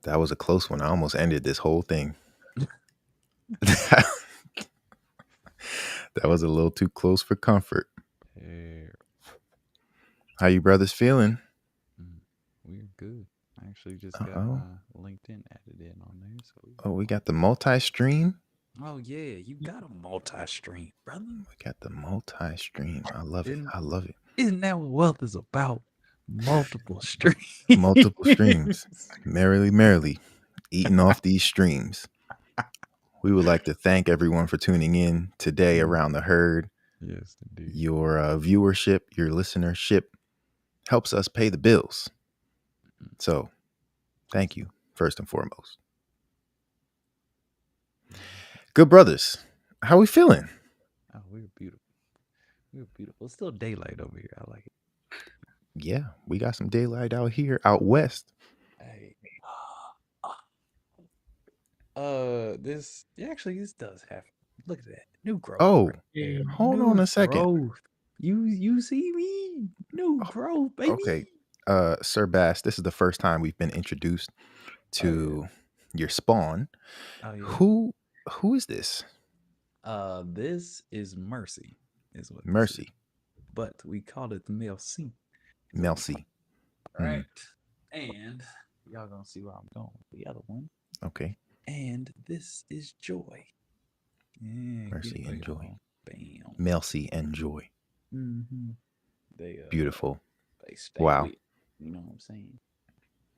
That was a close one. I almost ended this whole thing. That was a little too close for comfort. Yeah, How you brothers feeling? we're good. I actually just got Oh, my LinkedIn added in on there, so we oh, we all got the multi-stream. Oh yeah, you got a multi-stream, brother. We got the multi-stream. I love it. Isn't I love it. isn't that what wealth is about? Multiple streams. Multiple streams. Merrily, merrily, eating off these streams. We would like to thank everyone for tuning in today Mm, around the herd. yes, indeed. Your viewership, your listenership helps us pay the bills. Mm, So, thank you, first and foremost. mhm. Good brothers, how we feeling? Oh, we're beautiful. We're beautiful. It's still daylight over here. I like it. Yeah, we got some daylight out here, out west. Hey. This actually this does have. Look at that new growth Oh, right there. hold on New a second. growth. You see me? New growth, Okay, baby. Sir Bass, this is the first time we've been introduced Oh yeah. to your spawn. Oh yeah. Who who is this? This is Mercy, is what this is. Mercy, But we called it the male C. So we call Melcy. it, Hmm. right. And y'all gonna see where I'm going with the other one. Okay, And this is Joy. Yeah, get it Mercy where and Joy. y'all. Bam. Melcy and Joy. Mm-hmm. They Beautiful. they stay Wow. with. You know what I'm saying?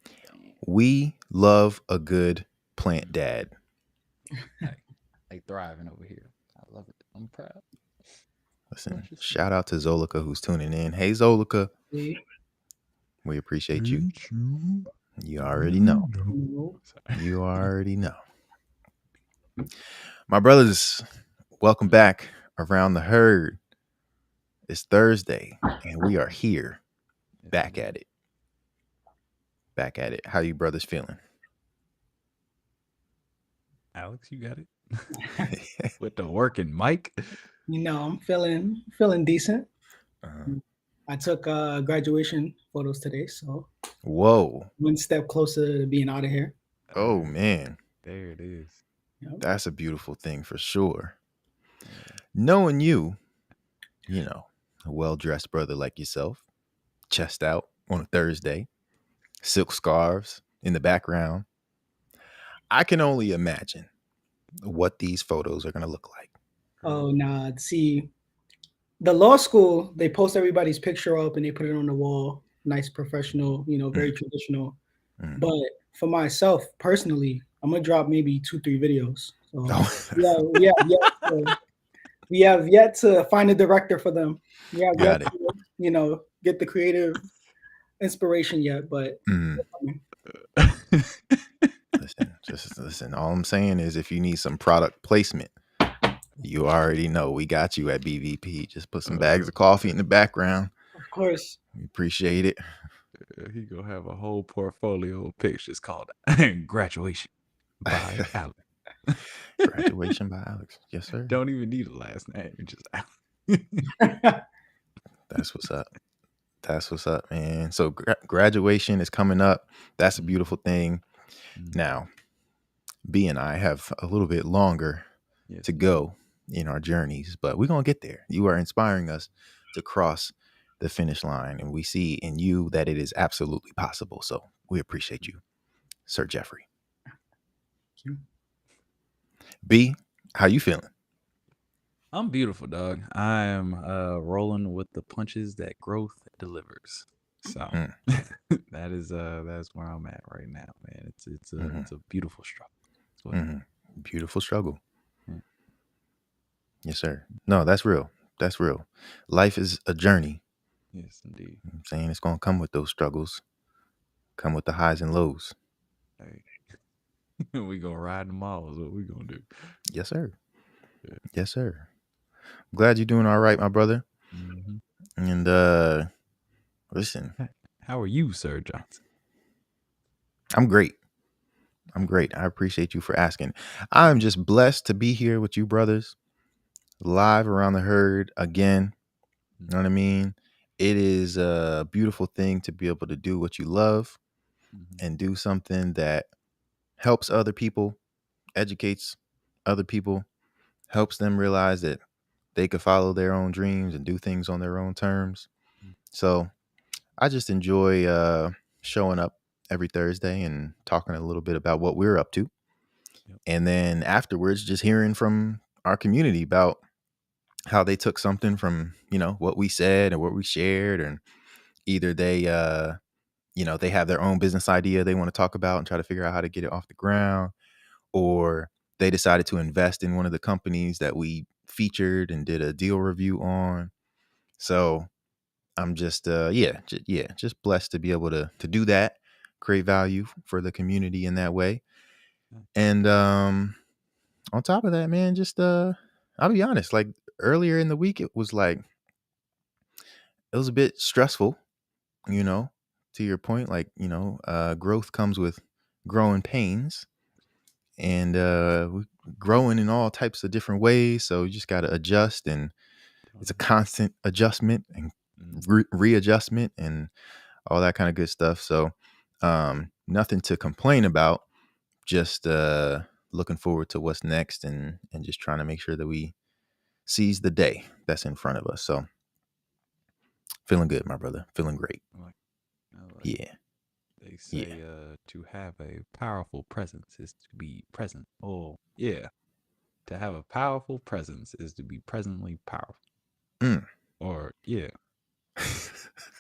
Bam. We love a good plant dad. Hey, they thriving over here. I love it. I'm proud. Listen, Precious. shout out to Zolika who's tuning in. Hey Zolika, See? we appreciate you. You. You already know. No. You already know. My brothers, welcome back around the herd. It's Thursday, and we are here, Yes, back indeed. at it. Back at it. How you brothers feeling? Alex, you got it. With the working mic. I'm feeling decent. Uh, I took graduation photos today, so whoa. one step closer to being out of here. Oh man. There it is. Yep. That's a beautiful thing for sure. Yeah. Knowing you, you know, a well-dressed brother like yourself, chest out on a Thursday, silk scarves in the background. I can only imagine what these photos are going to look like. Oh, nah. See, the law school, they post everybody's picture up and they put it on the wall. Nice, professional, very Mm, traditional. mm. But for myself personally, I'm gonna drop maybe 2, 3 videos. So Oh, we have yet to find a director for them. We have yet got it. to, get the creative inspiration yet, but Mm. they're coming. Listen, just listen. All I'm saying is if you need some product placement, you already know we got you at BVP. Just put some bags of coffee in the background. Of course. We appreciate it. He gonna have a whole portfolio of pictures called "Graduation" by Alex. Graduation by Alex. Yes, sir. Don't even need a last name. Just Alex. That's what's up. That's what's up, man. So graduation is coming up. That's a beautiful thing. Mm, Now, B and I have a little bit longer yes, to go in our journeys, but we're going to get there. You are inspiring us to cross the finish line, and we see in you that it is absolutely possible. So we appreciate you, Sir Jeffrey. B, how you feeling? I'm beautiful, dog. I am rolling with the punches that growth delivers. So Mm, that's where I'm at right now, man. hmm It's a beautiful struggle. That's what it hmm Beautiful struggle. is. Yes, sir. No, that's real. That's real. Life is a journey. Yes, indeed. I'm saying it's going to come with those struggles, come with the highs and lows. Hey, we gonna ride them all. Is what we gonna do. Yes, sir. Yeah. Yes, sir. Glad you're doing all right, my brother. Hmm. And listen, How are you, Sir Johnson? I'm great. I'm great. I appreciate you for asking. I'm just blessed to be here with you brothers, live around the herd again. You know what I mean? It is a beautiful thing to be able to do what you love Mm-hmm. and do something that helps other people, educates other people, helps them realize that they could follow their own dreams and do things on their own terms. Mm. So I just enjoy showing up every Thursday and talking a little bit about what we're up to. Yep. And then afterwards, just hearing from our community about how they took something from, what we said or what we shared. And either they have their own business idea they want to talk about and try to figure out how to get it off the ground, or they decided to invest in one of the companies that we featured and did a deal review on. So I'm just just blessed to be able to do that, create value for the community in that way. And on top of that, man, just I'll be honest, like earlier in the week it was a bit stressful, you know, to your point, like, growth comes with growing pains, and we growing in all types of different ways, so you just got to adjust, and it's a Totally. constant adjustment and readjustment and all that kind of good stuff. So nothing to complain about, just looking forward to what's next, and just trying to make sure that we seize the day that's in front of us. So feeling good, my brother, feeling great. I like, I like it. Yeah. They Yeah. say to have a powerful presence is to be present. Oh, yeah. To have a powerful presence is to be presently powerful. Mm. Or, yeah.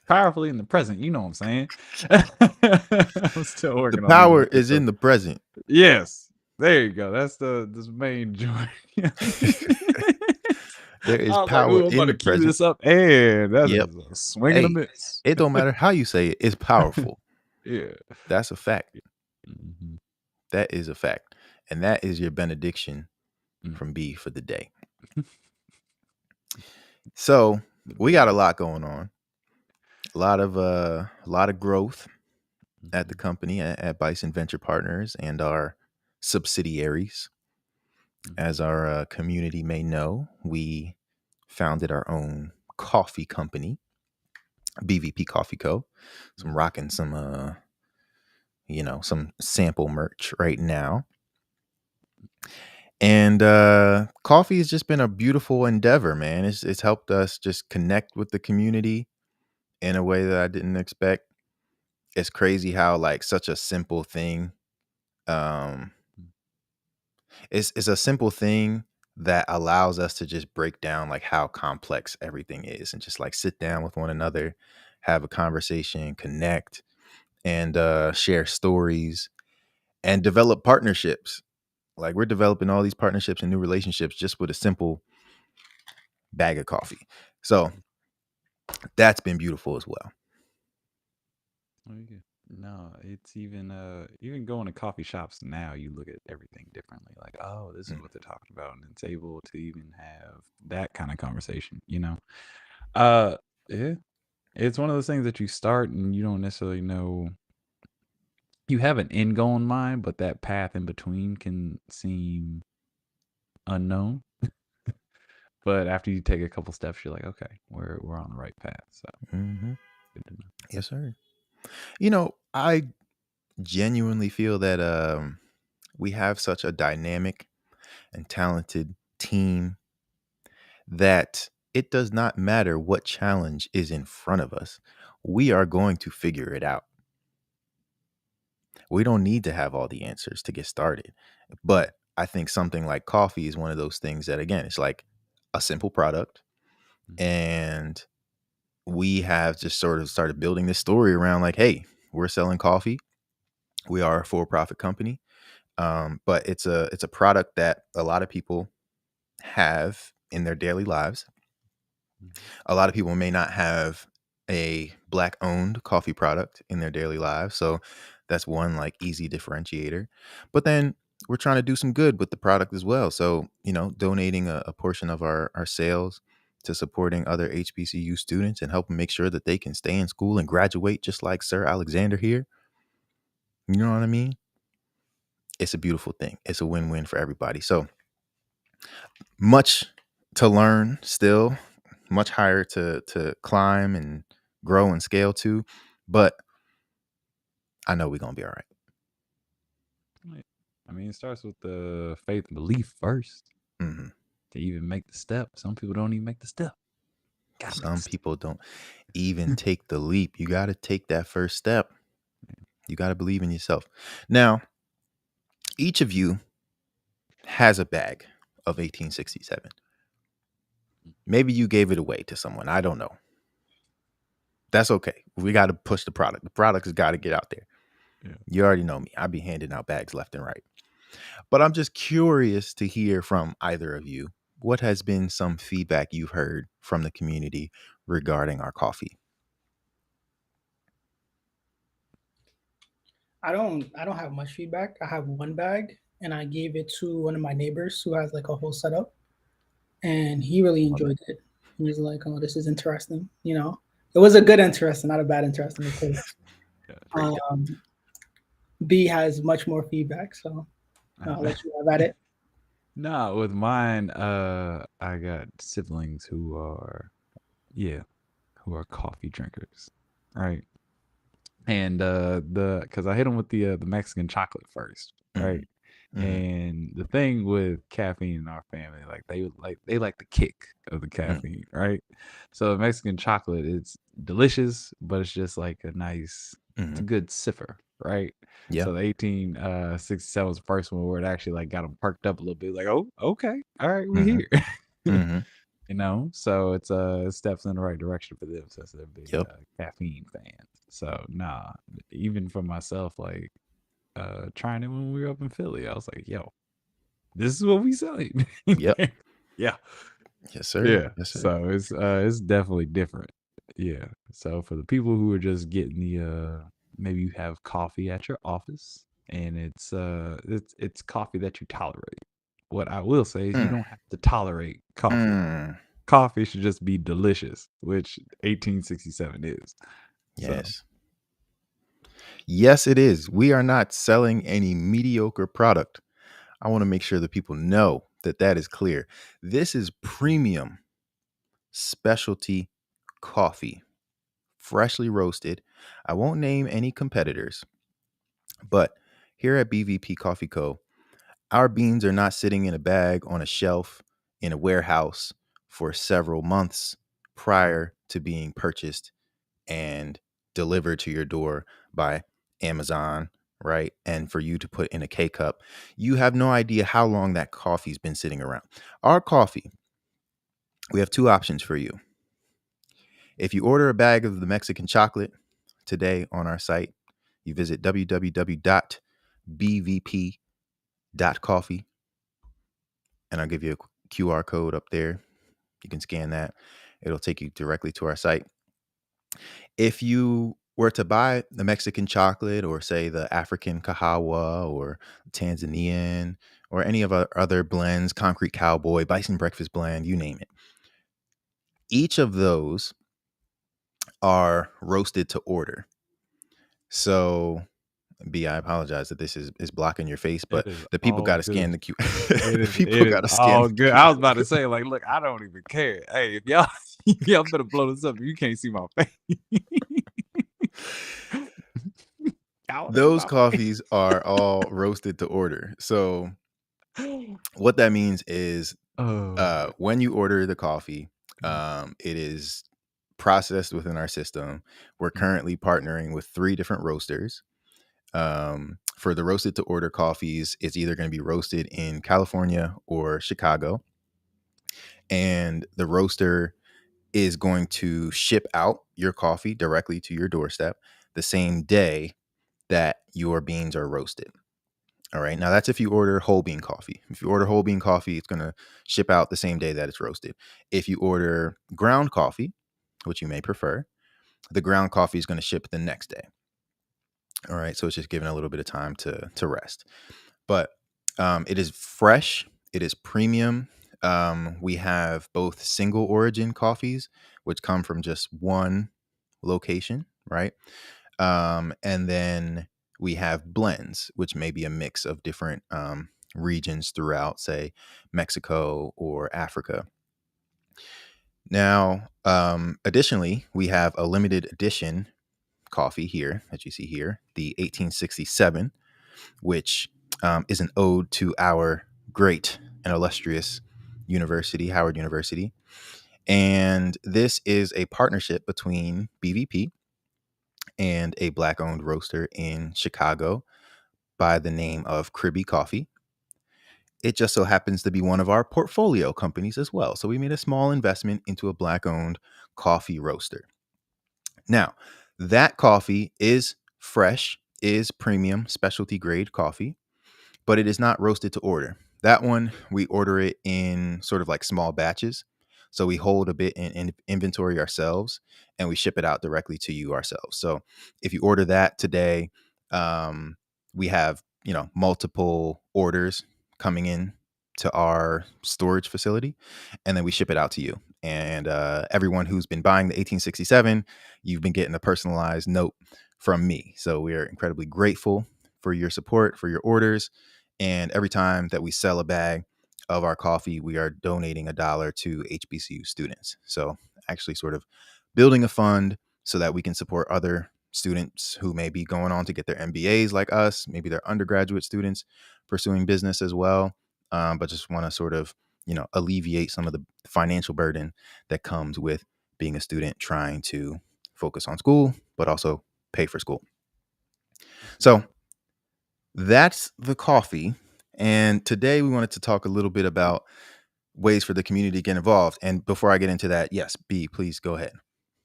Powerfully in the present. You know what I'm saying? I'm still The working on these power words. is So, in the present. yes. There you go. That's this main joint. There is I was like, power ooh, I'm in about the to cue present. this up. And that Yep. is a swing and a Hey, miss. it don't matter how you say it, it's powerful. Yeah. That's a fact. Mhm. That is a fact. And that is your benediction Mm. from B for the day. So we got a lot going on. A lot of growth at the Mhm. company at Bison Venture Partners and our subsidiaries. As Mhm. our community may know, we founded our own coffee company, BVP Coffee Co. So I'm Mhm. rocking some sample merch right now. And coffee has just been a beautiful endeavor, man. It's helped us just connect with the community in a way that I didn't expect. It's crazy how like such a simple thing, um, Mm. it's a simple thing that allows us to just break down like how complex everything is, and just like sit down with one another, have a conversation, connect, and share stories and develop partnerships. Like we're developing all these partnerships and new relationships just with a simple bag of coffee. So that's been beautiful as well. Oh, yeah. No, it's even going to coffee shops now, you look at everything differently. Like, oh, this is Mm. what they're talking about, and it's able to even have that kind of conversation. Yeah, it's one of those things that you start and you don't necessarily know. You have an end goal in mind, but that path in between can seem unknown. But after you take a couple steps, you're like, okay, we're on the right path. So Mm-hmm. good to know. Yes, sir. I genuinely feel that we have such a dynamic and talented team that it does not matter what challenge is in front of us. We are going to figure it out. We don't need to have all the answers to get started. But I think something like coffee is one of those things that, again, it's like a simple product. Mhm. And we have just sort of started building this story around like, hey, we're selling coffee. We are a for-profit company. But it's a product that a lot of people have in their daily lives. Mhm. A lot of people may not have a black owned coffee product in their daily lives. So that's one like easy differentiator. But then we're trying to do some good with the product as well. So, donating a portion of our sales to supporting other HBCU students and helping make sure that they can stay in school and graduate just like Sir Alexander here. You know what I mean? It's a beautiful thing. It's a win-win for everybody. So much to learn still, much higher to climb and grow and scale to, but I know we're gonna be all right. mean, it starts with the faith and belief first Mhm. to even make the step. Some people don't even make the step. Gotta make the Some step. people don't even take the leap. You got to take that first step. You got to believe in yourself. Now, each of you has a bag of 1867. Maybe you gave it away to someone. I don't know. That's okay. We got to push the product. The product has got to get out there. Yeah. You already know me. I be handing out bags left and right. But I'm just curious to hear from either of you. What has been some feedback you've heard from the community regarding our coffee? I don't have much feedback. I have one bag and I gave it to one of my neighbors who has like a whole setup and he really Okay. enjoyed it. He was like, "Oh, this is interesting." You know, it was a good interesting, not a bad interesting, of course. Yeah. There you Um, B has much more feedback, so I'll let you have at it. No, with mine, I got siblings who are, yeah, who are coffee drinkers, right? And because I hit them with the Mexican chocolate first, go. right? Mhm. And the thing with caffeine in our family, like they like the kick of the Mhm. caffeine, right? So Mexican chocolate, it's delicious, but it's just like it's a Mhm. good sipper, right? Yeah. So the 1867 was the first one where it actually like got them perked up a little bit, like, oh, okay, all right, we Mhm. here. Mhm. So it's steps in the right direction for them since they're big Yep. caffeine fans. So nah, even for myself, like trying it when we were up in Philly, I was like, yo, this is what we selling. Yep. Yeah. Yes, sir. Yeah. Yes, sir. So it's definitely different. Yeah. So for the people who are just getting the maybe you have coffee at your office and it's coffee that you tolerate. What I will say is you Mm. don't have to tolerate coffee. Mm. Coffee should just be delicious, which 1867 is. So Yes. Yes, it is. We are not selling any mediocre product. I want to make sure that people know that that is clear. This is premium specialty coffee, freshly roasted. I won't name any competitors, but here at BVP Coffee Co., our beans are not sitting in a bag on a shelf in a warehouse for several months prior to being purchased and delivered to your door by Amazon, right? And for you to put in a K cup, you have no idea how long that coffee's been sitting around. Our coffee, we have two options for you. If you order a bag of the Mexican chocolate today on our site, you visit www.bvp.coffee, and I'll give you a QR code up there. You can scan that. It'll take you directly to our site. If you were to buy the Mexican chocolate or say the African Kahawa or Tanzanian or any of our other blends, Concrete Cowboy, Bison Breakfast Blend, you name it, each of those are roasted to order. So, B, I apologize that this is blocking your face, it but is the people all got to good. scan the Q. It The is people it is got to scan all the good. I QR was about to code. say, like, look, I don't even care. Hey, if y'all y'all better blow this up. You can't see my face. Y'all wanna see Those my coffees are all roasted to order. So, face. what that means is Oh man. when you order the coffee, Mhm, it is processed within our system. We're mhm, currently partnering with 3 different roasters. For the roasted to order coffees, it's either going to be roasted in California or Chicago, and the roaster is going to ship out your coffee directly to your doorstep the same day that your beans are roasted. All right. Now that's if you order whole bean coffee. If you order whole bean coffee, it's going to ship out the same day that it's roasted. If you order ground coffee, which you may prefer, the ground coffee is going to ship the next day. All right. So it's just giving a little bit of time to rest. But it is fresh. It is premium. We have both single origin coffees, which come from just one location, right? And then we have blends, which may be a mix of different regions throughout, say, Mexico or Africa. Now, additionally, we have a limited edition coffee here that you see here, the 1867, which is an ode to our great and illustrious university, Howard University. And this is a partnership between BVP and a Black owned roaster in Chicago by the name of Cribby Coffee. It just so happens to be one of our portfolio companies as well. So we made a small investment into a Black owned coffee roaster. Now, that coffee is fresh, is premium specialty grade coffee, but it is not roasted to order. That one, we order it in sort of like small batches. So we hold a bit in inventory ourselves and we ship it out directly to you ourselves. So if you order that today, we have, multiple orders coming in to our storage facility, and then we ship it out to you. And everyone who's been buying the 1867, you've been getting a personalized note from me. So we are incredibly grateful for your support, for your orders. And every time that we sell a bag of our coffee, we are donating $1 to HBCU students. So actually sort of building a fund so that we can support other students who may be going on to get their MBAs like us. Maybe they're undergraduate students pursuing business as well. But just want to sort of, alleviate some of the financial burden that comes with being a student trying to focus on school, but also pay for school. So that's the coffee. And today we wanted to talk a little bit about ways for the community to get involved. And before I get into that, yes, B, please go ahead.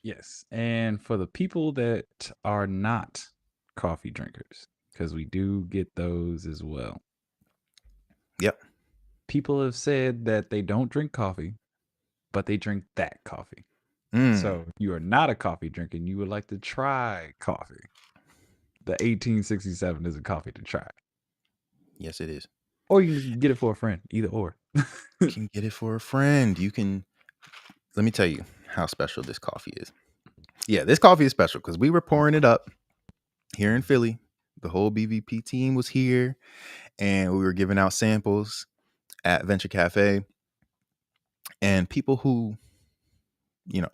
Yes. And for the people that are not coffee drinkers, because we do get those as well. Yep. People have said that they don't drink coffee, but they drink that coffee. So if you are not a coffee drinker and you would like to try coffee, the 1867 is a coffee to try. Yes, it is. Or you can get it for a friend, either or. You can get it for a friend. Let me tell you how special this coffee is. Yeah, this coffee is special because we were pouring it up here in Philly. The whole BVP team was here and we were giving out samples at Venture Cafe. And people who,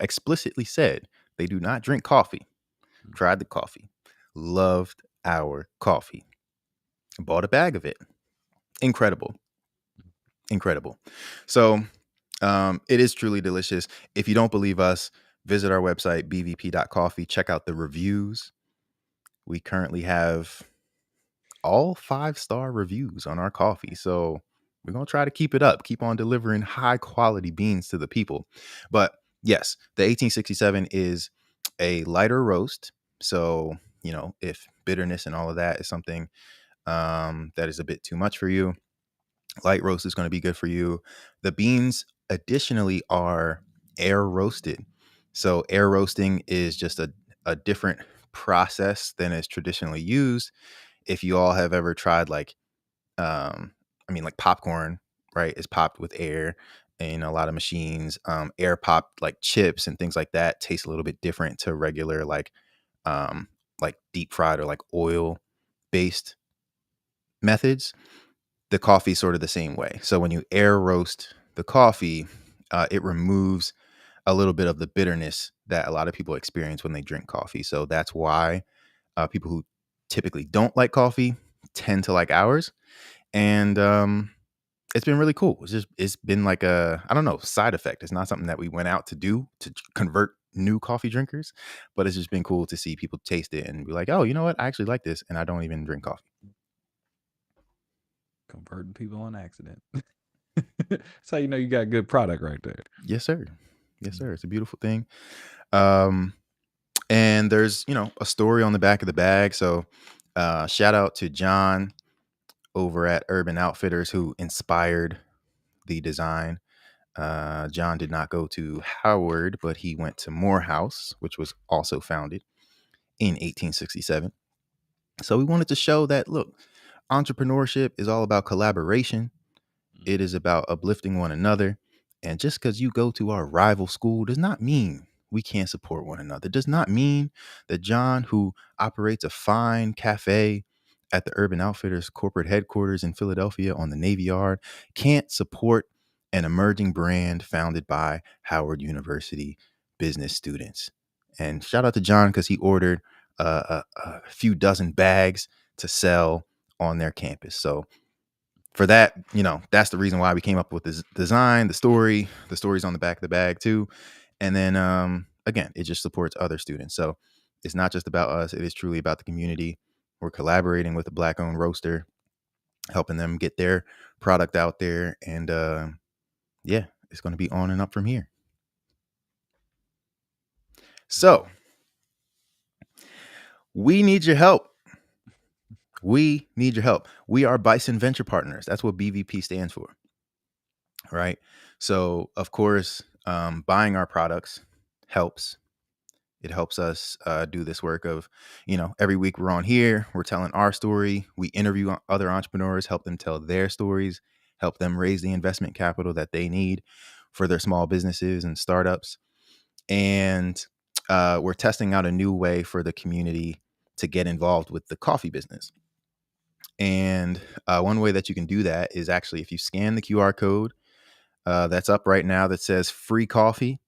explicitly said they do not drink coffee, tried the coffee, loved our coffee, bought a bag of it. Incredible. So it is truly delicious. If you don't believe us, visit our website, bvp.coffee. Check out the reviews. We currently have all 5-star reviews on our coffee. So we're going to try to keep it up, keep on delivering high quality beans to the people. But yes, the 1867 is a lighter roast. So, if bitterness and all of that is something that is a bit too much for you, light roast is going to be good for you. The beans additionally are air roasted. So air roasting is just a different process than is traditionally used. If you all have ever tried like popcorn, right, is popped with air, and a lot of machines, air popped like chips and things like that taste a little bit different to regular like deep fried or like oil based methods. The coffee is sort of the same way. So when you air roast the coffee, it removes a little bit of the bitterness that a lot of people experience when they drink coffee. So that's why people who typically don't like coffee tend to like ours. And it's been really cool. It's been like a, I don't know, side effect. It's not something that we went out to do to convert new coffee drinkers, but it's just been cool to see people taste it and be like, oh, you know what? I actually like this and I don't even drink coffee. Converting people on accident. That's how you know you got a good product right there. Yes, sir. It's a beautiful thing. And there's, a story on the back of the bag. So shout out to John over at Urban Outfitters who inspired the design. John did not go to Howard, but he went to Morehouse, which was also founded in 1867. So we wanted to show that, look, entrepreneurship is all about collaboration. It is about uplifting one another. And just because you go to our rival school does not mean we can't support one another. Does not mean that John, who operates a fine cafe at the Urban Outfitters corporate headquarters in Philadelphia on the Navy Yard, can't support an emerging brand founded by Howard University business students. And shout out to John because he ordered a few dozen bags to sell on their campus. So for that, that's the reason why we came up with this design, the stories on the back of the bag too. And then again, it just supports other students. So it's not just about us, it is truly about the community. We're collaborating with a Black owned roaster, helping them get their product out there. And yeah, it's going to be on and up from here. So we need your help. We need your help. We are Bison Venture Partners. That's what BVP stands for. Right. So, of course, buying our products helps. It helps us do this work of, every week we're on here, we're telling our story. We interview other entrepreneurs, help them tell their stories, help them raise the investment capital that they need for their small businesses and startups. And we're testing out a new way for the community to get involved with the coffee business. And one way that you can do that is actually if you scan the QR code that's up right now that says free coffee.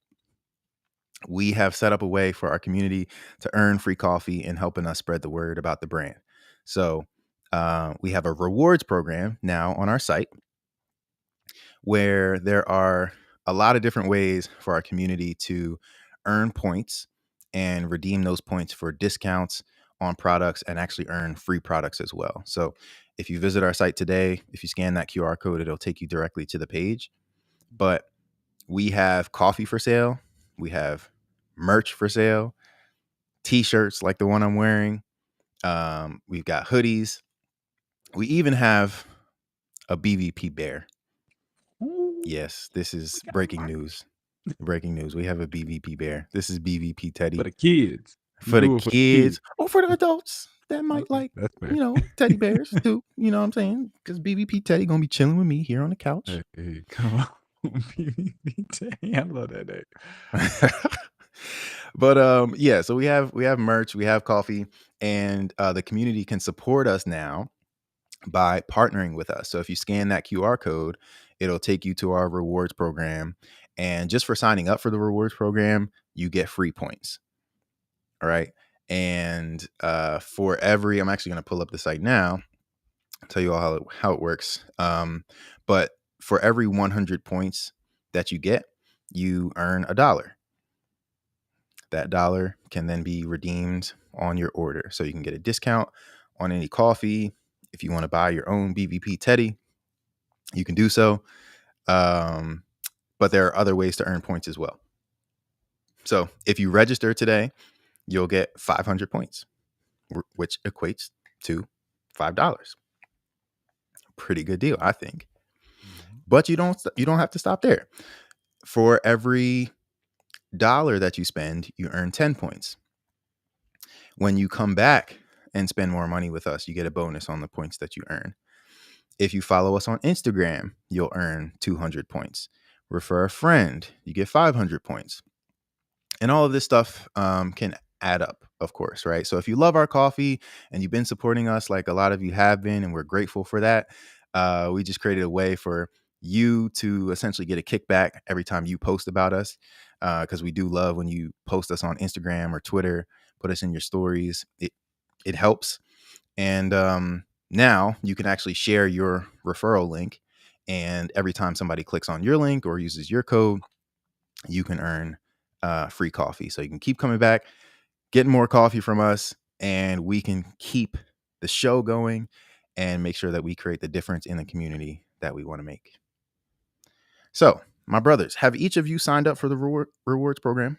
We have set up a way for our community to earn free coffee and helping us spread the word about the brand. So we have a rewards program now on our site where there are a lot of different ways for our community to earn points and redeem those points for discounts on products and actually earn free products as well. So if you visit our site today, if you scan that QR code, it'll take you directly to the page. But we have coffee for sale. We have merch for sale, t-shirts like the one I'm wearing. We've got hoodies. We even have a BVP bear. Yes, this is breaking news. Breaking news. We have a BVP bear. This is BVP Teddy. For the kids. For the kids. Or for the adults that might like, That's fair. teddy bears too. You know what I'm saying? Because BVP Teddy going to be chilling with me here on the couch. Hey, come on. BVP Teddy. I love that name. But yeah, so we have merch, we have coffee, and the community can support us now by partnering with us. So if you scan that QR code, it'll take you to our rewards program. And just for signing up for the rewards program, you get free points. All right. And for every, I'm actually going to pull up the site now, tell you all how it works. But for every 100 points that you get, you earn $1. That $1 can then be redeemed on your order. So you can get a discount on any coffee. If you want to buy your own BVP Teddy, you can do so. But there are other ways to earn points as well. So if you register today, you'll get 500 points, which equates to $5. Pretty good deal, I think. But you don't have to stop there. For every $1 that you spend, you earn 10 points. When you come back and spend more money with us, you get a bonus on the points that you earn. If you follow us on Instagram, you'll earn 200 points. Refer a friend, you get 500 points. And all of this stuff can add up, of course, right? So if you love our coffee and you've been supporting us like a lot of you have been, and we're grateful for that, we just created a way for you to essentially get a kickback every time you post about us, because we do love when you post us on Instagram or Twitter, put us in your stories. It helps. And now you can actually share your referral link. And every time somebody clicks on your link or uses your code, you can earn free coffee. So you can keep coming back, getting more coffee from us, and we can keep the show going and make sure that we create the difference in the community that we want to make. So, my brothers, have each of you signed up for the rewards program?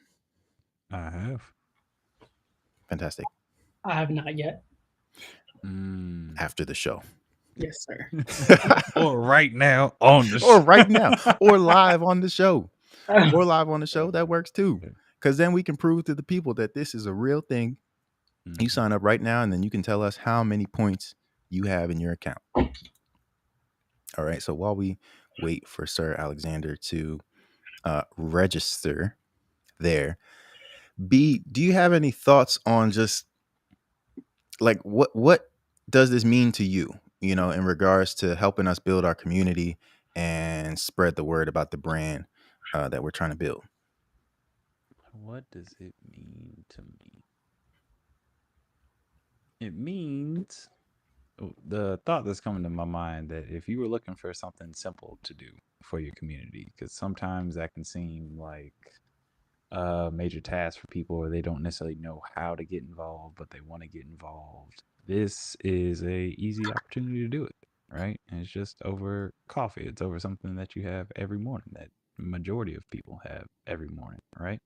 I have. Fantastic. I have not yet. After the show. Yes, sir. Or right now on the show. Or right now. Or live on the show. Or live on the show. That works too. Because then we can prove to the people that this is a real thing. You sign up right now, and then you can tell us how many points you have in your account. All right. So while we wait for Sir Alexander to register there, B, do you have any thoughts on just like what does this mean to you, in regards to helping us build our community and spread the word about the brand that we're trying to build? What does it mean to me? It means the thought that's coming to my mind that if you were looking for something simple to do for your community, because sometimes that can seem like a major task for people, or they don't necessarily know how to get involved, but they want to get involved. This is a easy opportunity to do it, right? And it's just over coffee. It's over something that you have every morning that majority of people have every morning, right?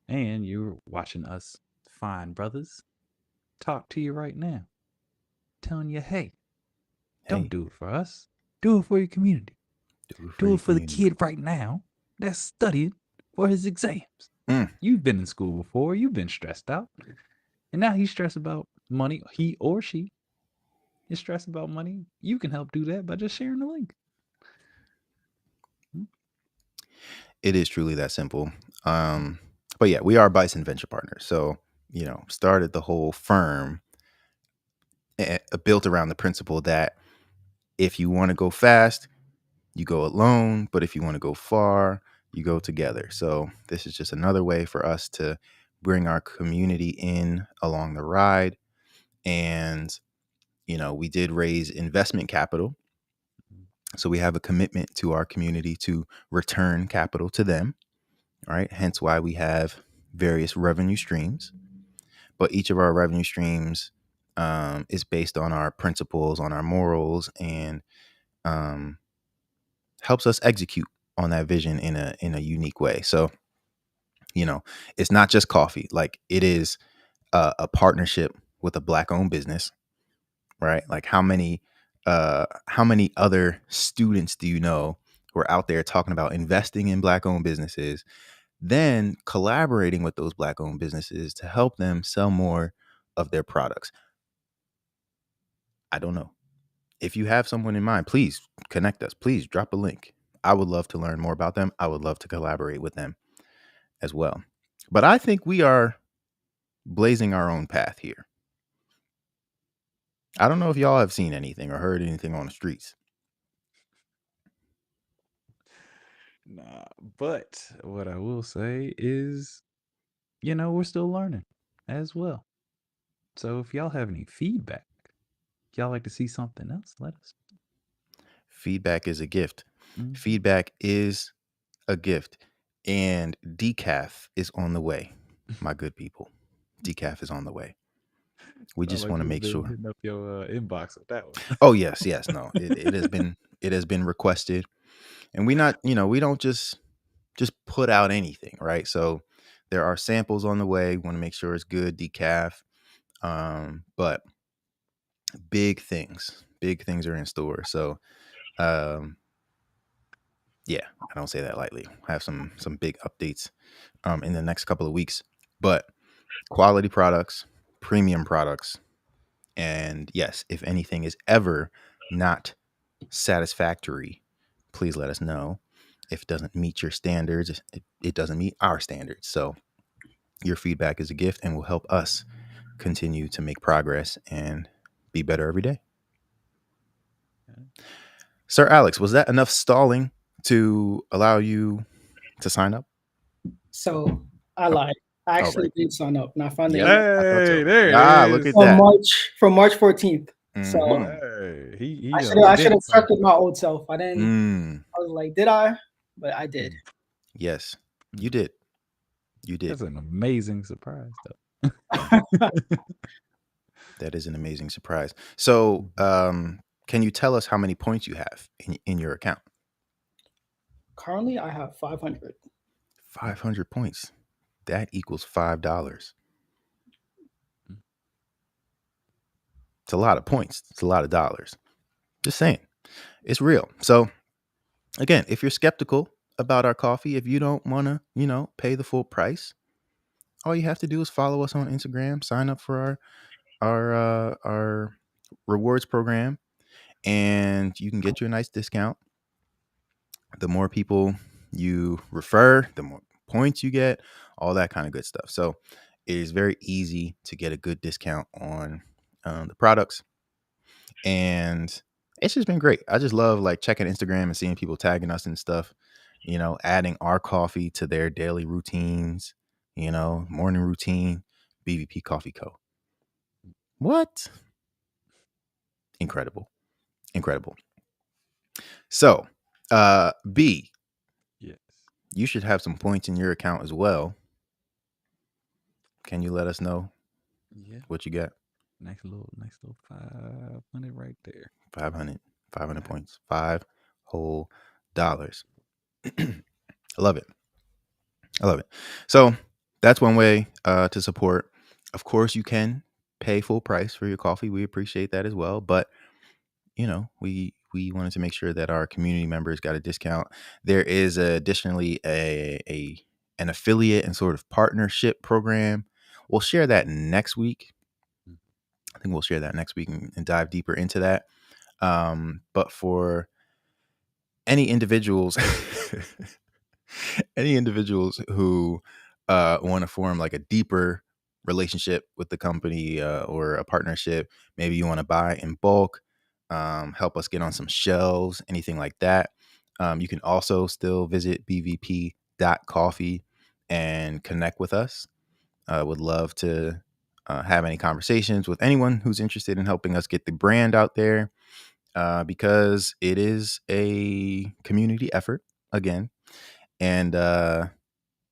And you're watching us fine brothers talk to you right now, telling you, hey, don't Hey, do it for us. Do it for your community. do it for Do your it for the community. kid right now that's studying for his exams. Mm. You've been in school before. You've been stressed out. And now he's stressed about money. He or she is stressed about money. You can help do that by just sharing the link. It is truly that simple. But yeah, we are Bison Venture Partners. So, started the whole firm built around the principle that if you want to go fast, you go alone. But if you want to go far, you go together. So this is just another way for us to bring our community in along the ride. And, we did raise investment capital. So we have a commitment to our community to return capital to them. All right. Hence why we have various revenue streams. But each of our revenue streams is based on our principles, on our morals, and um, helps us execute on that vision in a unique way. So, it's not just coffee. Like, it is a partnership with a Black-owned business, right? Like, how many other students do you know who are out there talking about investing in Black-owned businesses, then collaborating with those Black-owned businesses to help them sell more of their products? I don't know. If you have someone in mind, please connect us. Please drop a link. I would love to learn more about them. I would love to collaborate with them as well. But I think we are blazing our own path here. I don't know if y'all have seen anything or heard anything on the streets. Nah, but what I will say is, we're still learning as well. So if y'all have any feedback, if y'all like to see something else, let us. Feedback is a gift. Mhm. Feedback is a gift. And decaf is on the way, my good people. Decaf is on the way. We Sound just like want to we've make been sure. hitting up your inbox with that one. Oh, yes, yes. No, it has been requested. And we don't just put out anything, right? So there are samples on the way. Want to make sure it's good decaf. But big things are in store. So um, yeah, I don't say that lightly. Have some big updates in the next couple of weeks. But quality products, premium products, and yes, if anything is ever not satisfactory, please let us know. If it doesn't meet your standards, it doesn't meet our standards. So your feedback is a gift and will help us continue to make progress and be better every day. Sir Alex, was that enough stalling to allow you to sign up? So I Oh, lied. I all actually right. did sign up, and I found the Yep, email I thought Hey, so. there it Ah, look at is. from that. March 14th. So Mm-hmm. Hey, I he should have been signed trusted my old self. I didn't. Mm, I was like, did I? But I did. yes, you did. You did. That's an amazing surprise, That is an amazing surprise. So, though. can you tell us how many points you have in your account? Currently, I have 500. 500 points. That equals $5. It's a lot of points. It's a lot of dollars. Just saying, it's real. So, again, if you're skeptical about our coffee, if you don't want to, pay the full price, all you have to do is follow us on Instagram, sign up for our rewards program, and you can get you a nice discount. The more people you refer, the more points you get, all that kind of good stuff. So it is very easy to get a good discount on the products, and it's just been great. I just love like checking Instagram and seeing people tagging us and stuff. Adding our coffee to their daily routines. Morning routine. BVP Coffee Co. What? Incredible. Incredible. So, B, Yes. you should have some points in your account as well. Can you let us know Yeah. what you got? Nice little 500 right there. 500. 500 Five. points. $5 whole. I love it. I love it. So that's one way to support. Of course, you can pay full price for your coffee. We appreciate that as well. But we wanted to make sure that our community members got a discount. There is additionally a an affiliate and sort of partnership program. We'll share that next week. Mm. I think we'll share that next week and dive deeper into that. But for any individuals any individuals who want to form like a deeper relationship with the company or a partnership, maybe you want to buy in bulk, help us get on some shelves, anything like that, you can also still visit bvp.coffee and connect with us. Would love to have any conversations with anyone who's interested in helping us get the brand out there, because it is a community effort again. And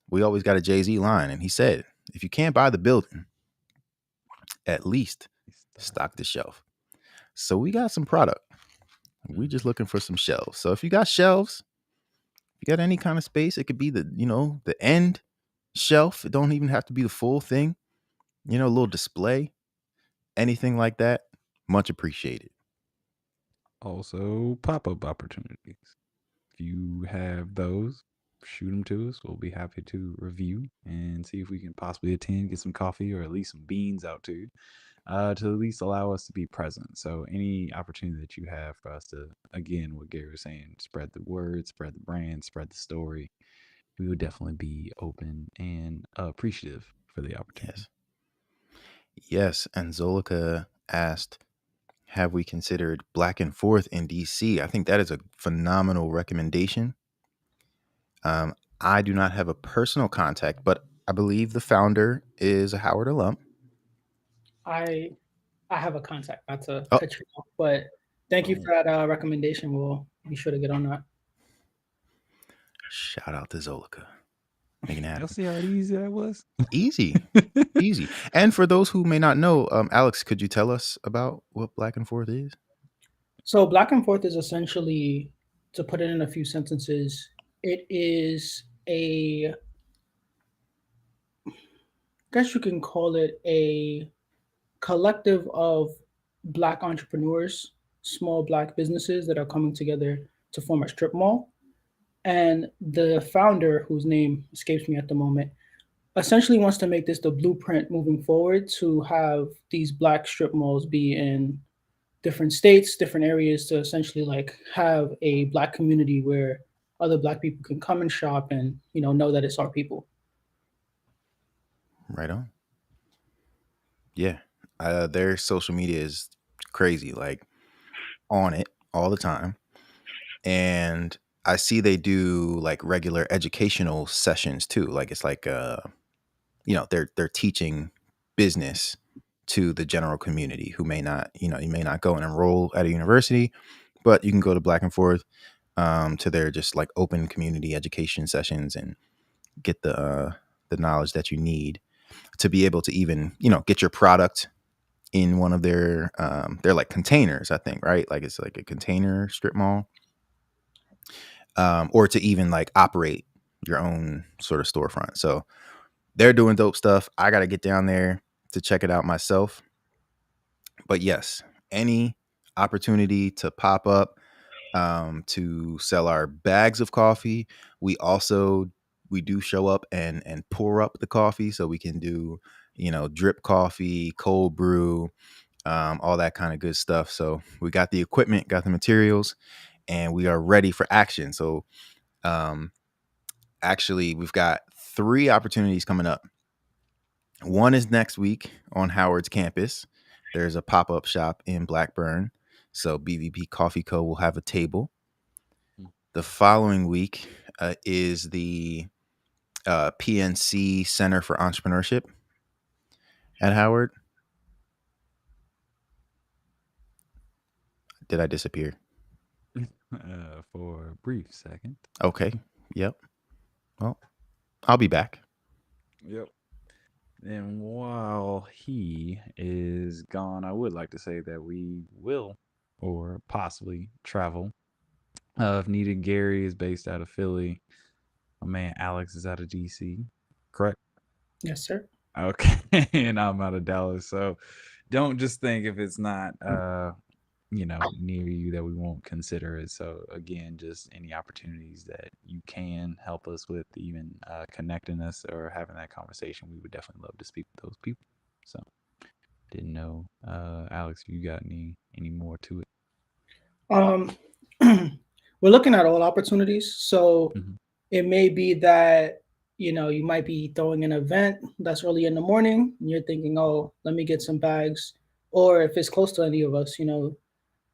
we always got a Jay-Z line, and he said, if you can't buy the building, at least stock the shelf. So we got some product. We just looking for some shelves. So if you got shelves, if you got any kind of space, it could be the end shelf. It don't even have to be the full thing. A little display, anything like that. Much appreciated. Also, pop up opportunities. If you have those, shoot them to us. We'll be happy to review and see if we can possibly attend, get some coffee or at least some beans out to you, to at least allow us to be present. So, any opportunity that you have for us to, again, what Gary was saying, spread the word, spread the brand, spread the story, we would definitely be open and appreciative for the opportunity. Yes. Yes. And Zolika asked, have we considered Black and Forth in DC? I think that is a phenomenal recommendation. I do not have a personal contact, but I believe the founder is a Howard alum. I I have a contact, not to Oh, cut you off, but thank you boom. for that recommendation. We'll be sure to get on that. Shout out to Zolika. Making it Y'all happen. see how easy that was? Easy. Easy. And for those who may not know, Alex, could you tell us about what Black and Forth is? So Black and Forth is essentially, to put it in a few sentences, it is a, I guess you can call it a collective of Black entrepreneurs, small Black businesses that are coming together to form a strip mall. And the founder, whose name escapes me at the moment, essentially wants to make this the blueprint moving forward to have these Black strip malls be in different states, different areas, to essentially like have a Black community where other Black people can come and shop and know that it's our people. Right on. Yeah. Their social media is crazy, like on it all the time. And I see they do like regular educational sessions too. Like it's like they're teaching business to the general community who may not, you may not go and enroll at a university, but you can go to Black and Forth, to their just like open community education sessions and get the knowledge that you need to be able to even get your product in one of their like containers. I think, right, like it's like a container strip mall, or to even like operate your own sort of storefront. So they're doing dope stuff. I got to get down there to check it out myself. But yes, any opportunity to pop up, to sell our bags of coffee. We do show up and pour up the coffee, so we can do drip coffee, cold brew, all that kind of good stuff. So we got the equipment, got the materials, and we are ready for action. So um, actually, we've got 3 opportunities coming up. One is next week on Howard's campus. There's a pop-up shop in Blackburn. So BVP Coffee Co. will have a table. The following week is the PNC Center for Entrepreneurship at Howard. Did I disappear? For a brief second. Okay. Yep. Well, I'll be back. Yep. And while he is gone, I would like to say that we will or possibly travel. If needed, Gary is based out of Philly. My man Alex is out of DC. Correct? Yes, sir. Okay. And I'm out of Dallas. So don't just think if it's not near you that we won't consider it. So again, just any opportunities that you can help us with, even connecting us or having that conversation, we would definitely love to speak with those people. So didn't know, Alex, you got any more to it? Um, we're looking at all opportunities. So Hmm. it may be that you might be throwing an event that's early in the morning, and you're thinking, "Oh, let me get some bags." Or if it's close to any of us,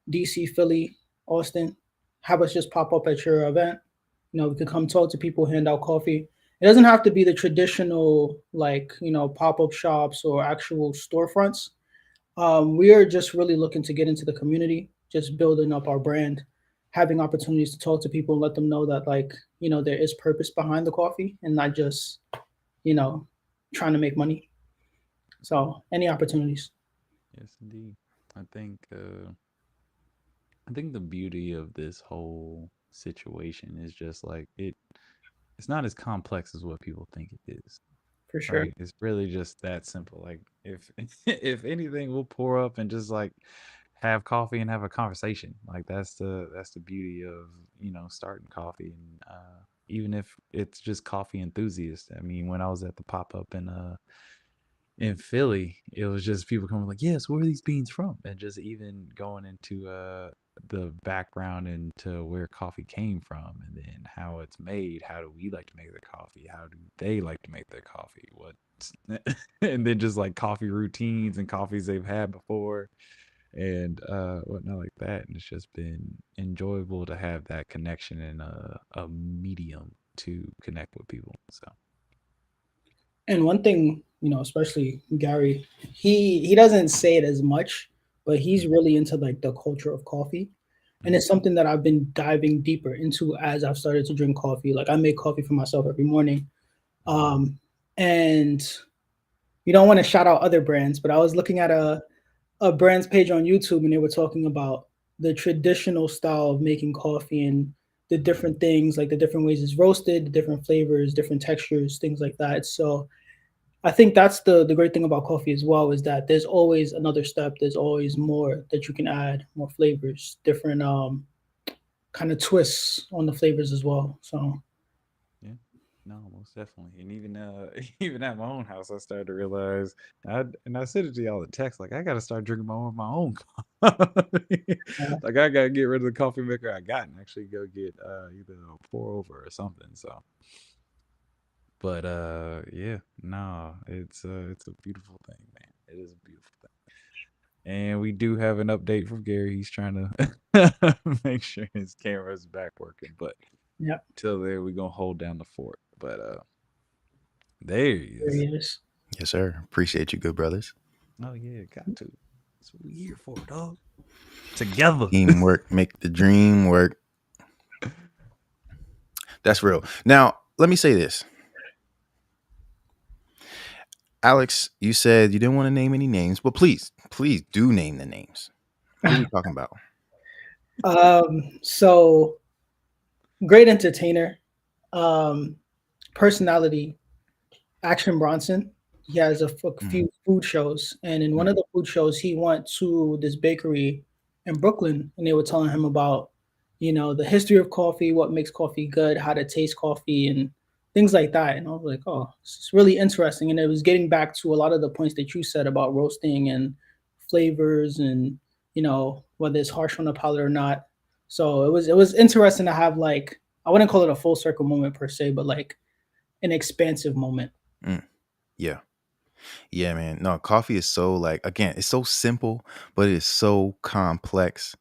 DC, Philly, Austin, have us just pop up at your event. We could come talk to people, hand out coffee. It doesn't have to be the traditional like pop up shops or actual storefronts. We are just really looking to get into the community, just building up our brand, having opportunities to talk to people and let them know that like there is purpose behind the coffee and not just you know trying to make money. So any opportunities. Yes, indeed. I think uh, I think the beauty of this whole situation is just like it's not as complex as what people think it is. For sure. Right? It's really just that simple. Like if if anything, we'll pour up and just like have coffee and have a conversation. Like that's the beauty of starting coffee, and even if it's just coffee enthusiasts. I mean, when I was at the pop up in Philly, it was just people coming like, "Yes, where are these beans from?" And just even going into the background into where coffee came from, and then how it's made. How do we like to make the coffee? How do they like to make their coffee? What and then just like coffee routines and coffees they've had before and whatnot like that. And it's just been enjoyable to have that connection and a medium to connect with people. So And one thing, especially Gary, he doesn't say it as much, but he's mm, really into like the culture of coffee. And mm, it's something that I've been diving deeper into as I've started to drink coffee. Like I make coffee for myself every morning. mm, Um, and you don't want to shout out other brands, but I was looking at a brand's page on YouTube and they were talking about the traditional style of making coffee and the mm. different things, like the different ways it's roasted, the different flavors, different textures, things like that. So I think that's the great thing about coffee as well is that there's always another step. There's always more that you can add, more flavors, different kind of twists on the flavors as well. So Yeah. No, most definitely. And even even at my own house, I started to realize I said it to y'all in text, like I gotta start drinking my own coffee. uh, Like I gotta get rid of the coffee maker I got and actually go get either a pour over or something. So but yeah, no, it's a beautiful thing, man. It is a beautiful thing. And we do have an update from Gary. He's trying to make sure his camera's back working, but yeah, till there we gonna hold down the fort. But there he there is. he is. Yes, sir. Appreciate you, good brothers. Oh yeah, got to. That's what we here for, dog. Together. Teamwork make the dream work. That's real. Now, let me say this. Alex, you said you didn't want to name any names, but please do name the names. Who we talking about? So great entertainer, um, personality, Action Bronson. He has a Mm, few food shows, and in one mm, of the food shows, he went to this bakery in Brooklyn, and they were telling him about, the history of coffee, what makes coffee good, how to taste coffee, and things like that. And I was like, oh, this is really interesting. And it was getting back to a lot of the points that you said about roasting and flavors, and whether it's harsh on the palate or not. So it was interesting to have like I wouldn't call it a full circle moment per se, but like an expansive moment. mm. Yeah. Yeah, man. No, coffee is so like again, it's so simple, but it's so complex.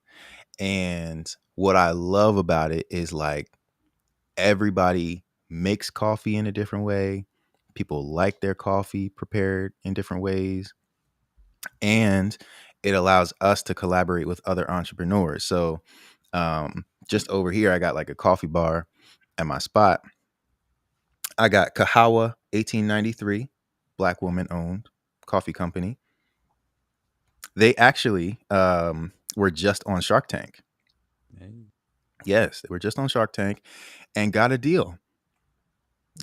And what I love about it is like everybody makes coffee in a different way. People like their coffee prepared in different ways. And it allows us to collaborate with other entrepreneurs. So just over here, I got like a coffee bar at my spot. I got Kahawa 1893, Black woman owned coffee company. They actually were just on Shark Tank. Hey. Yes, they were just on Shark Tank and got a deal.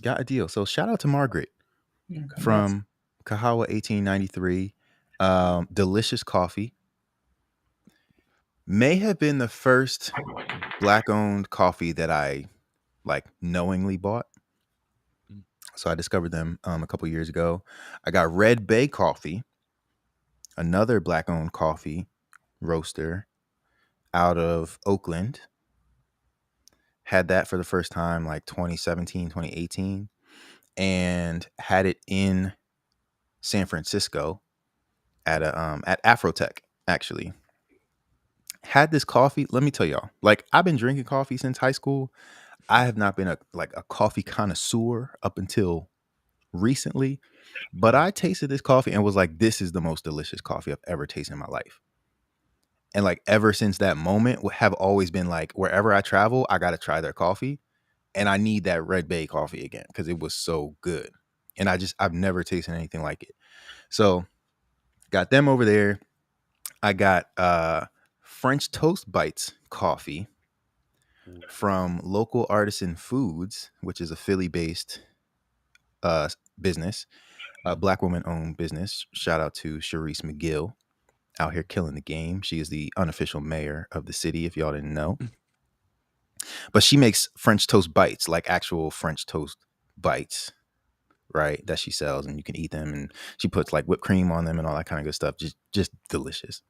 Got a deal. So shout out to Margaret Yeah, congrats. from Kahawa 1893. Delicious coffee. May have been the first black owned coffee that I like knowingly bought. Mm. So I discovered them a couple years ago. I got Red Bay Coffee, another black owned coffee roaster out of Oakland. Had that for the first time like 2017, 2018, and had it in San Francisco at Afrotech actually. Had this coffee, let me tell y'all. Like I've been drinking coffee since high school. I have not been a coffee connoisseur up until recently, but I tasted this coffee and was like, this is the most delicious coffee I've ever tasted in my life. And like ever since that moment, have always been like, wherever I travel, I got to try their coffee. And I need that Red Bay coffee again because it was so good. And I've never tasted anything like it. So got them over there. I got French Toast Bites coffee from Local Artisan Foods, which is a Philly based business, a black woman owned business. Shout out to Sharice McGill out here killing the game. She is the unofficial mayor of the city, if y'all didn't know. But she makes French toast bites, like actual French toast bites, right? That she sells and you can eat them. And she puts like whipped cream on them and all that kind of good stuff. Just delicious.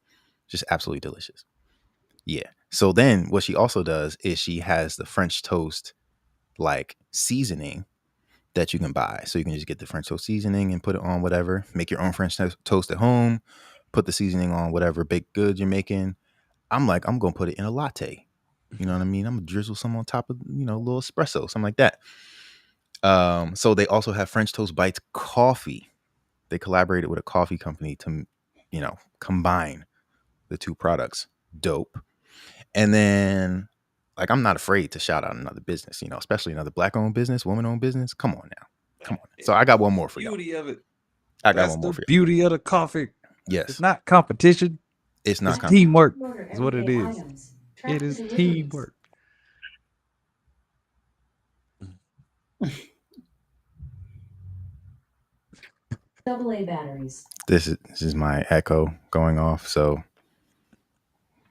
Just absolutely delicious. Yeah. So then what she also does is she has the French toast like seasoning that you can buy. So you can just get the French toast seasoning and put it on whatever. Make your own French toast at home. Put the seasoning on whatever baked goods you're making. I'm like, I'm gonna put it in a latte. You know what I mean? I'm gonna drizzle some on top of, a little espresso, something like that. So they also have French Toast Bites coffee. They collaborated with a coffee company to, combine the two products. Dope. And then, like, I'm not afraid to shout out another business, especially another black-owned business, woman-owned business. Come on now. Come on. So I got one more for you. Beauty of it. I got That's one more the for you. beauty of the coffee. Yes. It's not competition. It's not It's teamwork. Is what it is. It is teamwork. AA batteries. This is my echo going off. So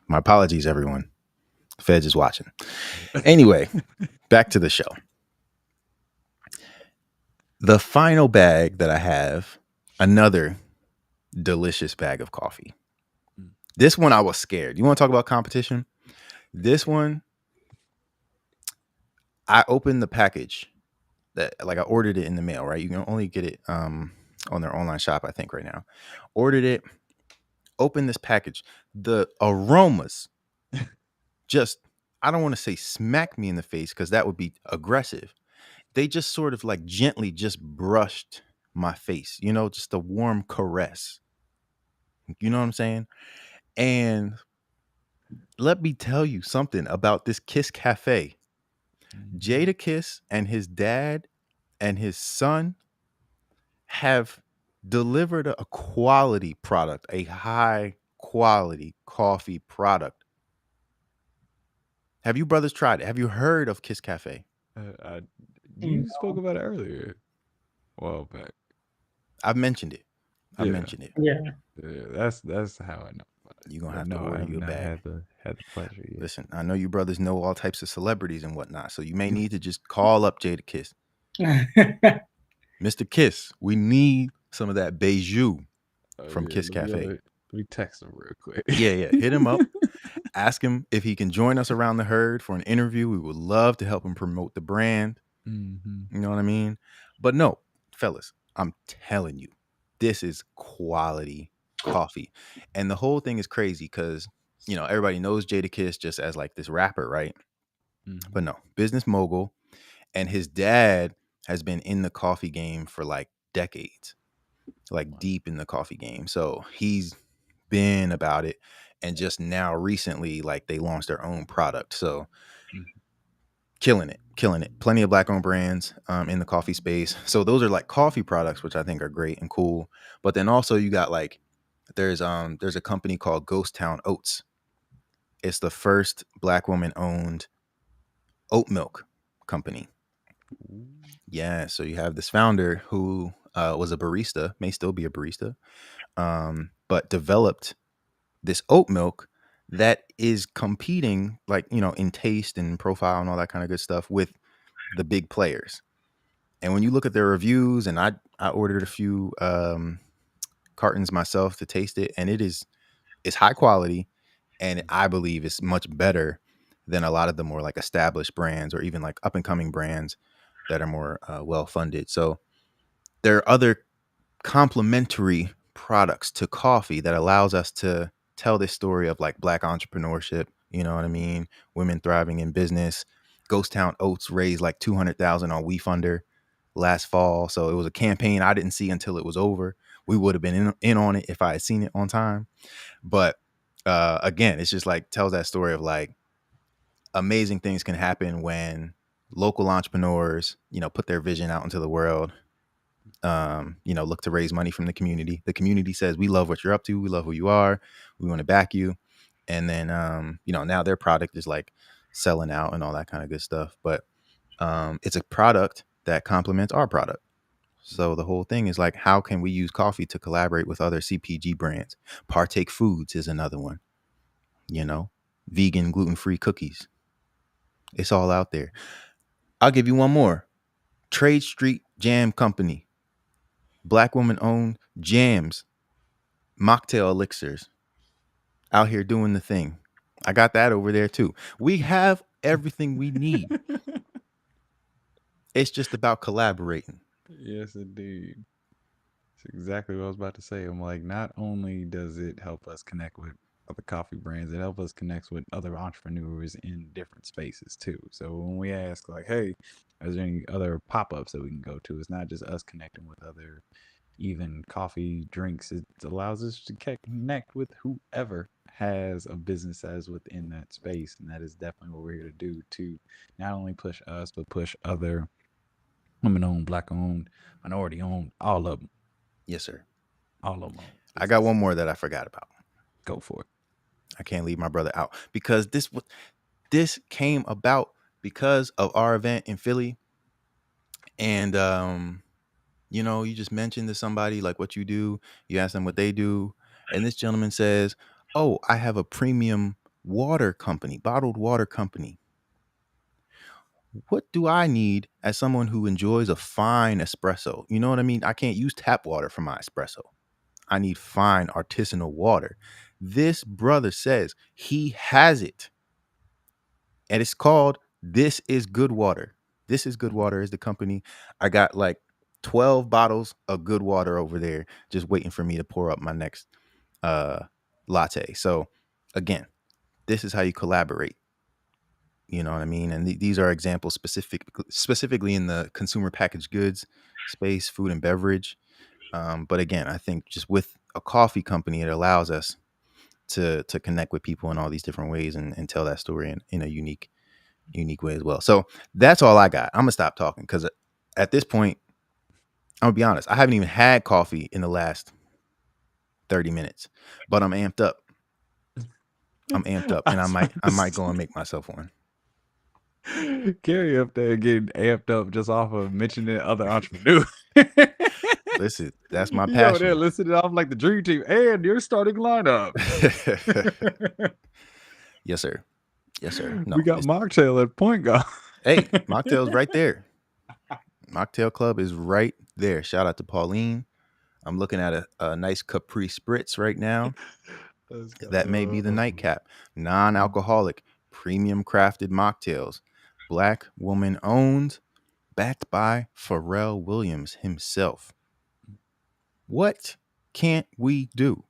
my apologies, everyone. Feds is watching. Anyway, back to the show. The final bag that I have, another delicious bag of coffee. This one I was scared. You want to talk about competition? This one, I opened the package that like I ordered it in the mail, right? You can only get it on their online shop, I think, right now. Ordered it, opened this package. The aromas just, I don't want to say smack me in the face because that would be aggressive. They just sort of like gently just brushed my face, just a warm caress. You know what I'm saying? And let me tell you something about this Kiss Cafe. Jada Kiss and his dad and his son have delivered a quality product, a high quality coffee product. Have you brothers tried it? Have you heard of Kiss Cafe? You spoke about it earlier. Well, back. I've mentioned it. I Yeah. mentioned it. Yeah. That's how I know. You're gonna have No, to I order have you a not bag. had the pleasure yet. Listen, I know you brothers know all types of celebrities and whatnot, so you may need to just call up Jada Kiss. Mr. Kiss, we need some of that Beijou from Kiss Cafe. Let me text him real quick. Yeah. Hit him up. Ask him if he can join us around the herd for an interview. We would love to help him promote the brand. Mm-hmm. You know what I mean? But no, fellas, I'm telling you, this is quality coffee. And the whole thing is crazy because, everybody knows Jada Kiss just as like this rapper, right? Mm-hmm. But no, business mogul. And his dad has been in the coffee game for like decades, like deep in the coffee game. So he's been about it, and just now recently, like they launched their own product. So Mhm. killing it, killing it. Plenty of black owned brands in the coffee space. So those are like coffee products, which I think are great and cool. But then also you got like there's a company called Ghost Town Oats. It's the first black woman owned oat milk company. Ooh. Yeah, so you have this founder who was a barista, may still be a barista, but developed this oat milk that is competing, like, you know, in taste and profile and all that kind of good stuff with the big players. And when you look at their reviews, and I ordered a few cartons myself to taste it, and it's high quality, and I believe it's much better than a lot of the more like established brands or even like up and coming brands that are more well funded. So there are other complementary products to coffee that allows us to tell this story of like black entrepreneurship, you know what I mean, women thriving in business. Ghost Town Oats raised like 200,000 on WeFunder last fall, so it was a campaign I didn't see until it was over. We would have been in on it if I had seen it on time. But again, it's just like tells that story of like amazing things can happen when local entrepreneurs, you know, put their vision out into the world. You know, look to raise money from the community. The community says, we love what you're up to. We love who you are. We want to back you. And then, you know, now their product is like selling out and all that kind of good stuff. But it's a product that complements our product. So the whole thing is like, how can we use coffee to collaborate with other CPG brands? Partake Foods is another one, you know, vegan, gluten-free cookies. It's all out there. I'll give you one more. Trade Street Jam Company. Black woman owned jams, mocktail elixirs, out here doing the thing. I got that over there too. We have everything we need. It's just about collaborating. Yes, indeed. That's exactly what I was about to say. I'm like, not only does it help us connect with other coffee brands, it helps us connect with other entrepreneurs in different spaces too. So when we ask, like, hey, is there any other pop-ups that we can go to? It's not just us connecting with other even coffee drinks. It allows us to connect with whoever has a business that is within that space. And that is definitely what we're here to do, to not only push us, but push other women owned, black owned, minority owned, all of them. Yes, sir. All of them. I got one more that I forgot about. Go for it. I can't leave my brother out because this came about because of our event in Philly. And you know, you just mentioned to somebody like what you do, you ask them what they do, and this gentleman says, "Oh, I have a premium water company, bottled water company. What do I need as someone who enjoys a fine espresso? You know what I mean? I can't use tap water for my espresso. I need fine artisanal water." This brother says he has it, and it's called This Is Good Water. This Is Good Water is the company. I got like 12 bottles of good water over there just waiting for me to pour up my next uh latte. So again, this is how you collaborate. You know what I mean? And these are examples specifically in the consumer packaged goods space, food and beverage. But again, I think just with a coffee company, it allows us to connect with people in all these different ways and tell that story in a unique way as well. So that's all I got. I'm gonna stop talking because at this point, I'm gonna be honest. I haven't even had coffee in the last 30 minutes, but I'm amped up. I'm amped up, and I might go and make myself one. Gary up there getting amped up just off of mentioning other entrepreneurs. Listen, that's my You over there passion. listening off like the dream team and your starting lineup. Yes, sir. Yes, sir. No, We got Mocktail at point guard. hey, Mocktail's right there. Mocktail Club is right there. Shout out to Pauline. I'm looking at a nice Capri Spritz right now. That may be the nightcap. Non-alcoholic, premium crafted mocktails. Black woman owned, backed by Pharrell Williams himself. What can't we do?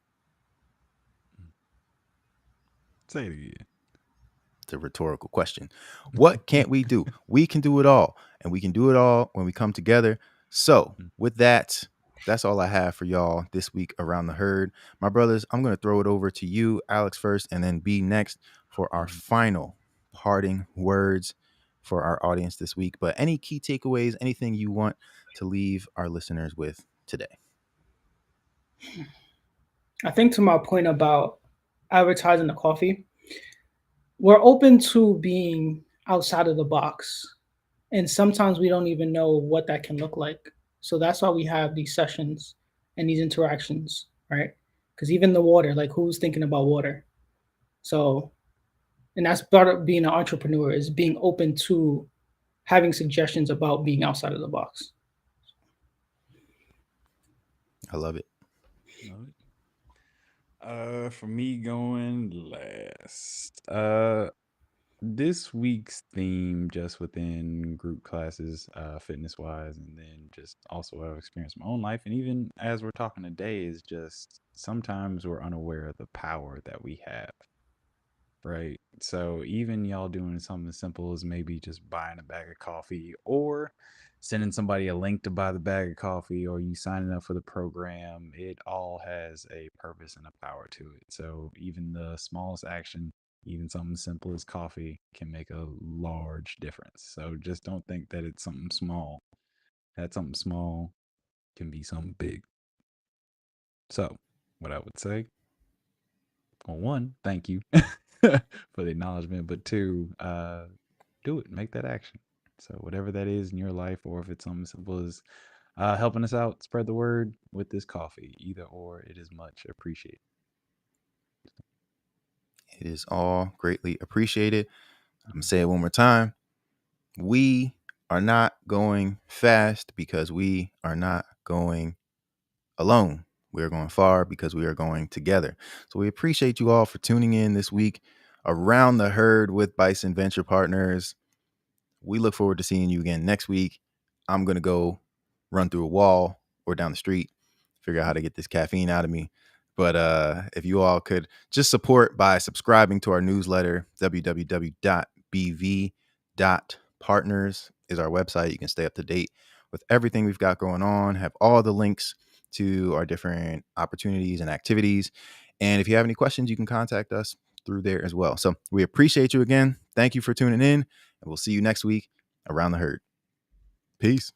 Say it again. It's a rhetorical question. What can't we do? We can do it all, and we can do it all when we come together. So, with that, that's all I have for y'all this week around the herd. My brothers, I'm going to throw it over to you, Alex, first, and then B next for our final parting words for our audience this week. But any key takeaways, anything you want to leave our listeners with today? I think to my point about advertising the coffee, we're open to being outside of the box. And sometimes we don't even know what that can look like. So that's why we have these sessions and these interactions, right? Because even the water, like who's thinking about water? So, and that's part of being an entrepreneur is being open to having suggestions about being outside of the box. I love it. Love it. For me going last. This week's theme, just within group classes, fitness wise, and then just also I've experienced my own life, and even as we're talking today, is just sometimes we're unaware of the power that we have. Right. So even y'all doing something as simple as maybe just buying a bag of coffee or sending somebody a link to buy the bag of coffee or you signing up for the program, it all has a purpose and a power to it. So even the smallest action, even something simple as coffee, can make a large difference. So just don't think that it's something small. That something small can be something big. So what I would say, well, one, thank you for the acknowledgement, but two, do it, make that action. So whatever that is in your life, or if it's something simple as helping us out, spread the word with this coffee. Either or, it is much appreciated. It is all greatly appreciated. I'm going to say it one more time. We are not going fast because we are not going alone. We are going far because we are going together. So we appreciate you all for tuning in this week around the herd with Bison Venture Partners. We look forward to seeing you again next week. I'm going to go run through a wall or down the street, figure out how to get this caffeine out of me. But if you all could just support by subscribing to our newsletter, www.bv.partners is our website. You can stay up to date with everything we've got going on, have all the links to our different opportunities and activities. And if you have any questions, you can contact us through there as well. So we appreciate you again. Thank you for tuning in, and we'll see you next week around the herd. Peace.